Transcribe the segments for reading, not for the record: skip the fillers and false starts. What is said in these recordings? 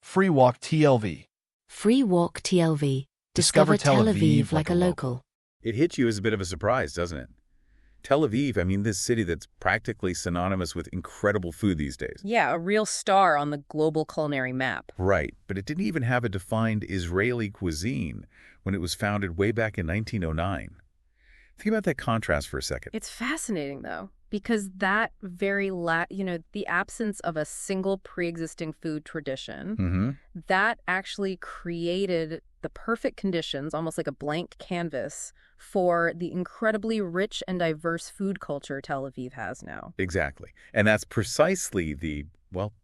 Free Walk TLV. Free Walk TLV. Discover Tel Aviv like a local. It hits you as a bit of a surprise, doesn't it? Tel Aviv, I mean, this city that's practically synonymous with incredible food these days. Yeah, a real star on the global culinary map. Right, but it didn't even have a defined Israeli cuisine when it was founded way back in 1909. Think about that contrast for a second. It's fascinating, though, because that the absence of a single pre-existing food tradition, that actually created the perfect conditions, almost like a blank canvas, for the incredibly rich and diverse food culture Tel Aviv has now. Exactly. And that's precisely the,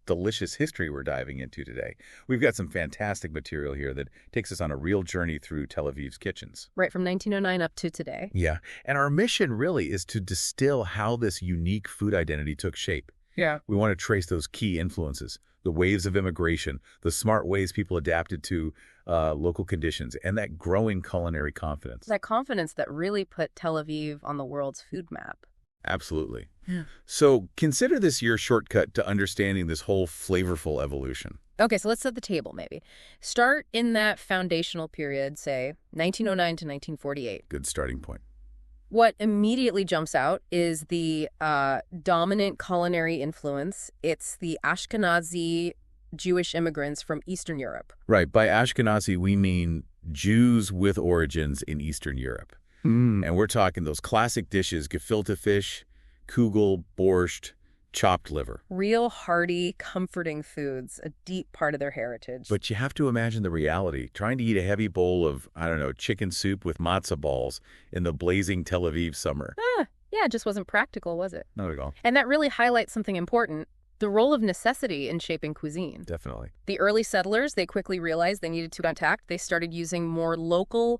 delicious history we're diving into today. We've got some fantastic material here that takes us on a real journey through Tel Aviv's kitchens. Right, from 1909 up to today. Yeah. And our mission really is to distill how this unique food identity took shape. Yeah. We want to trace those key influences, the waves of immigration, the smart ways people adapted to local conditions, and that growing culinary confidence. That confidence that really put Tel Aviv on the world's food map. Absolutely. Yeah. So consider this your shortcut to understanding this whole flavorful evolution. Okay, so let's set the table maybe. Start in that foundational period, say 1909 to 1948. Good starting point. What immediately jumps out is the dominant culinary influence. It's the Ashkenazi Jewish immigrants from Eastern Europe. Right. By Ashkenazi, we mean Jews with origins in Eastern Europe. And we're talking those classic dishes, gefilte fish, kugel, borscht, chopped liver. Real hearty, comforting foods, a deep part of their heritage. But you have to imagine the reality. Trying to eat a heavy bowl of, chicken soup with matzah balls in the blazing Tel Aviv summer. Yeah, it just wasn't practical, was it? Not at all. And that really highlights something important. The role of necessity in shaping cuisine. Definitely. The early settlers, they quickly realized they needed to contact. They started using more local,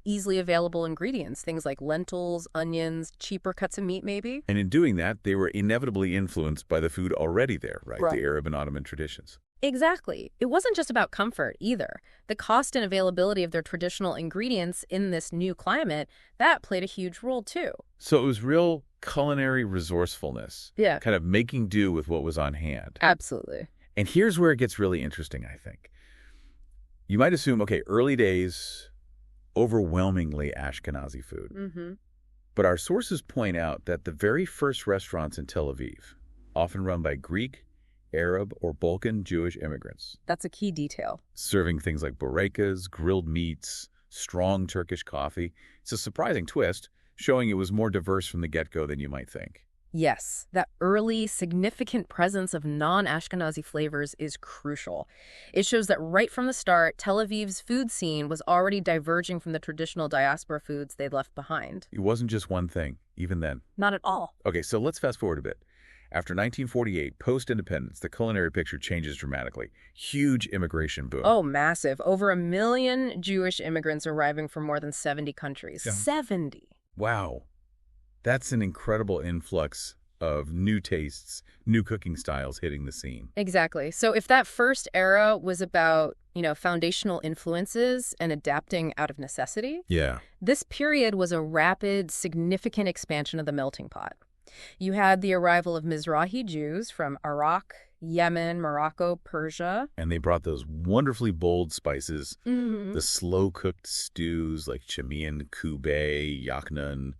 easily available ingredients, things like lentils, onions, cheaper cuts of meat maybe. And in doing that, they were inevitably influenced by the food already there, right? Right. The Arab and Ottoman traditions. Exactly. It wasn't just about comfort either. The cost and availability of their traditional ingredients in this new climate, that played a huge role too. So it was real culinary resourcefulness. Yeah. Kind of making do with what was on hand. Absolutely. And here's where it gets really interesting, I think. You might assume, okay, early days, overwhelmingly Ashkenazi food. But our sources point out that the very first restaurants in Tel Aviv, often run by Greek, Arab, or Balkan Jewish immigrants. That's a key detail. Serving things like burekas, grilled meats, strong Turkish coffee. It's a surprising twist, showing it was more diverse from the get-go than you might think. Yes, that early, significant presence of non-Ashkenazi flavors is crucial. It shows that right from the start, Tel Aviv's food scene was already diverging from the traditional diaspora foods they'd left behind. It wasn't just one thing, even then. Not at all. Okay, so let's fast forward a bit. After 1948, post-independence, the culinary picture changes dramatically. Huge immigration boom. Oh, massive. Over 1 million Jewish immigrants arriving from more than 70 countries. Yeah. 70. Wow. That's an incredible influx of new tastes, new cooking styles hitting the scene. Exactly. So if that first era was about, foundational influences and adapting out of necessity, Yeah. this period was a rapid, significant expansion of the melting pot. You had the arrival of Mizrahi Jews from Iraq, Yemen, Morocco, Persia. And they brought those wonderfully bold spices, the slow-cooked stews like chamian, kubay, yaknan,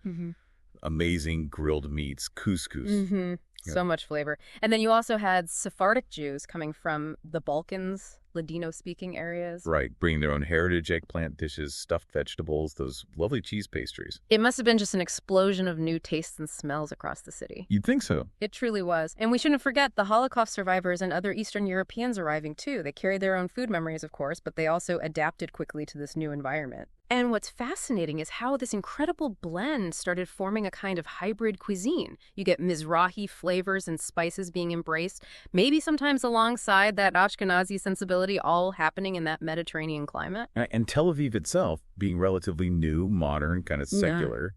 amazing grilled meats, couscous. So much flavor. And then you also had Sephardic Jews coming from the Balkans, Ladino-speaking areas. Right, bringing their own heritage eggplant dishes, stuffed vegetables, those lovely cheese pastries. It must have been just an explosion of new tastes and smells across the city. You'd think so. It truly was. And we shouldn't forget the Holocaust survivors and other Eastern Europeans arriving too. They carried their own food memories, of course, but they also adapted quickly to this new environment. And what's fascinating is how this incredible blend started forming a kind of hybrid cuisine. You get Mizrahi flavors and spices being embraced, maybe sometimes alongside that Ashkenazi sensibility, all happening in that Mediterranean climate. And Tel Aviv itself, being relatively new, modern, kind of secular,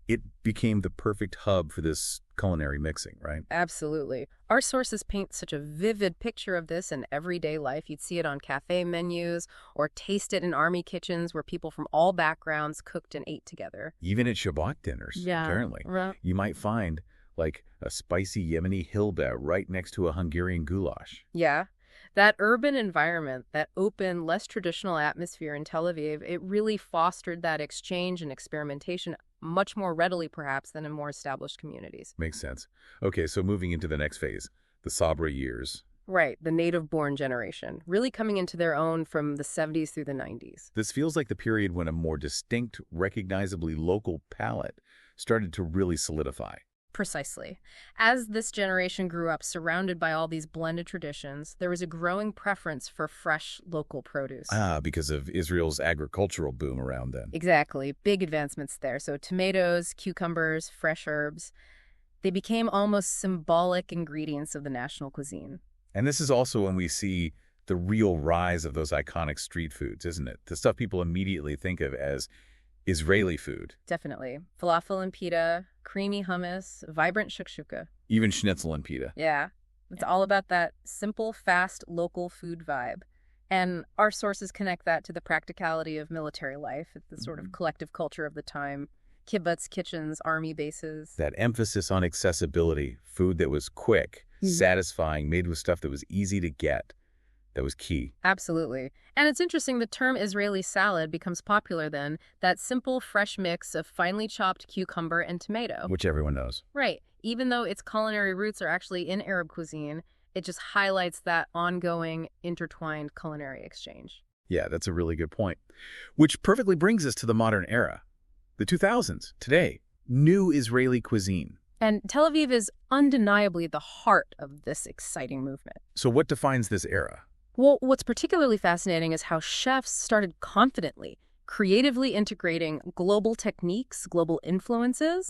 it became the perfect hub for this culinary mixing, right? Absolutely. Our sources paint such a vivid picture of this in everyday life. You'd see it on cafe menus or taste it in army kitchens where people from all backgrounds cooked and ate together. Even at Shabbat dinners, apparently. Right. You might find like a spicy Yemeni hilbeh right next to a Hungarian goulash. Yeah. That urban environment, that open, less traditional atmosphere in Tel Aviv, it really fostered that exchange and experimentation much more readily, perhaps, than in more established communities. Makes sense. Okay, so moving into the next phase, the Sabra years. Right, the native-born generation, really coming into their own from the 70s through the 90s. This feels like the period when a more distinct, recognizably local palate started to really solidify. Precisely. As this generation grew up surrounded by all these blended traditions, there was a growing preference for fresh local produce. Because of Israel's agricultural boom around then. Exactly. Big advancements there. So tomatoes, cucumbers, fresh herbs, they became almost symbolic ingredients of the national cuisine. And this is also when we see the real rise of those iconic street foods, isn't it? The stuff people immediately think of as Israeli food. Definitely. Falafel and pita, creamy hummus, vibrant shakshuka. Even schnitzel and pita. Yeah. It's all about that simple, fast, local food vibe. And our sources connect that to the practicality of military life, the sort of collective culture of the time, kibbutz kitchens, army bases. That emphasis on accessibility, food that was quick, satisfying, made with stuff that was easy to get. That was key. Absolutely. And it's interesting the term Israeli salad becomes popular then, that simple, fresh mix of finely chopped cucumber and tomato. Which everyone knows. Right. Even though its culinary roots are actually in Arab cuisine, it just highlights that ongoing, intertwined culinary exchange. Yeah, that's a really good point. Which perfectly brings us to the modern era. The 2000s, today. New Israeli cuisine. And Tel Aviv is undeniably the heart of this exciting movement. So what defines this era? Well, what's particularly fascinating is how chefs started confidently, creatively integrating global techniques, global influences,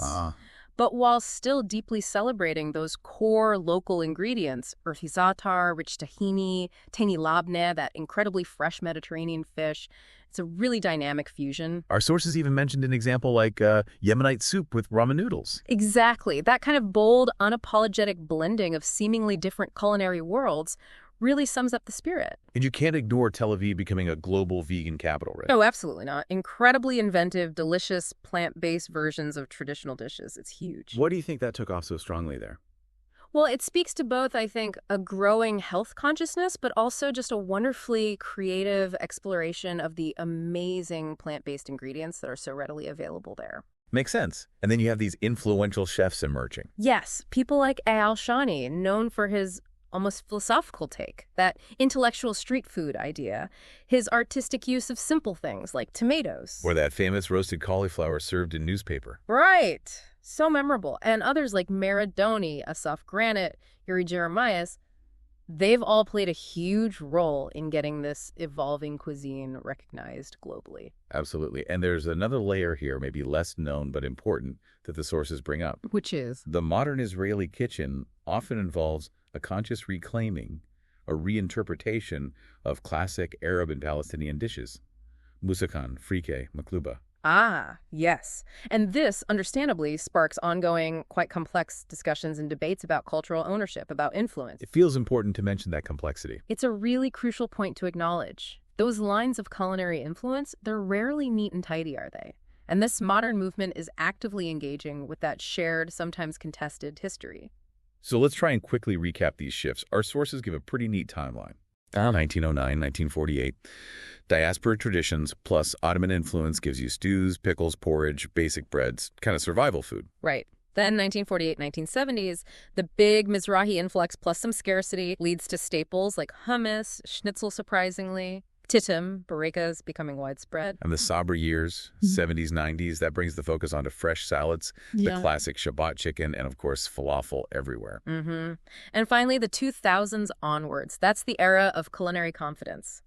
but while still deeply celebrating those core local ingredients, earthy za'atar, rich tahini, tani labneh, that incredibly fresh Mediterranean fish. It's a really dynamic fusion. Our sources even mentioned an example like Yemenite soup with ramen noodles. Exactly. That kind of bold, unapologetic blending of seemingly different culinary worlds really sums up the spirit. And you can't ignore Tel Aviv becoming a global vegan capital, right? Oh, absolutely not. Incredibly inventive, delicious, plant-based versions of traditional dishes. It's huge. What do you think that took off so strongly there? Well, it speaks to both, I think, a growing health consciousness, but also just a wonderfully creative exploration of the amazing plant-based ingredients that are so readily available there. Makes sense. And then you have these influential chefs emerging. Yes, people like Eyal Shani, known for his almost philosophical take, that intellectual street food idea, his artistic use of simple things like tomatoes. Or that famous roasted cauliflower served in newspaper. Right. So memorable. And others like Maradoni, Asaf Granit, Yuri Jeremias, they've all played a huge role in getting this evolving cuisine recognized globally. Absolutely. And there's another layer here, maybe less known but important, that the sources bring up. Which is? The modern Israeli kitchen often involves a conscious reclaiming or reinterpretation of classic Arab and Palestinian dishes. Musakan, frike, makluba. Ah, yes. And this, understandably, sparks ongoing, quite complex discussions and debates about cultural ownership, about influence. It feels important to mention that complexity. It's a really crucial point to acknowledge. Those lines of culinary influence, they're rarely neat and tidy, are they? And this modern movement is actively engaging with that shared, sometimes contested history. So let's try and quickly recap these shifts. Our sources give a pretty neat timeline. 1909, 1948. Diaspora traditions plus Ottoman influence gives you stews, pickles, porridge, basic breads, kind of survival food. Right. Then 1948, 1970s, the big Mizrahi influx plus some scarcity leads to staples like hummus, schnitzel surprisingly, titim, barekas becoming widespread. And the Sabra years, 70s, 90s, that brings the focus onto fresh salads, the classic Shabbat chicken, and of course, falafel everywhere. And finally, the 2000s onwards. That's the era of culinary confidence.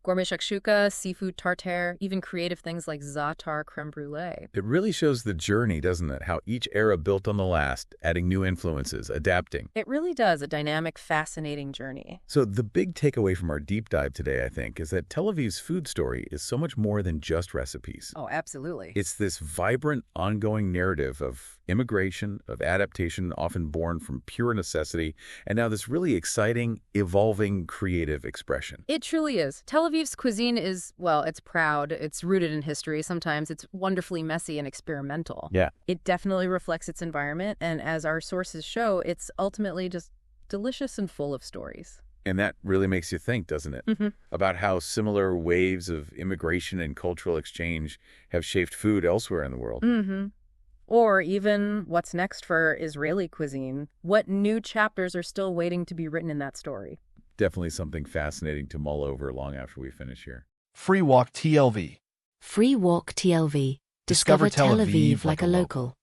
Gourmet shakshuka, seafood tartare, even creative things like za'atar creme brulee. It really shows the journey, doesn't it? How each era built on the last, adding new influences, adapting. It really does, a dynamic, fascinating journey. So the big takeaway from our deep dive today, I think, is that Tel Aviv's food story is so much more than just recipes. Oh, absolutely. It's this vibrant, ongoing narrative of immigration, of adaptation, often born from pure necessity, and now this really exciting, evolving, creative expression. It truly is. Tel Aviv's cuisine is, well, it's proud, it's rooted in history, sometimes it's wonderfully messy and experimental. Yeah. It definitely reflects its environment, and as our sources show, it's ultimately just delicious and full of stories. And that really makes you think, doesn't it? About how similar waves of immigration and cultural exchange have shaped food elsewhere in the world. Or even what's next for Israeli cuisine. What new chapters are still waiting to be written in that story? Definitely something fascinating to mull over long after we finish here. Free Walk TLV. Free Walk TLV. Discover Tel Aviv like a local.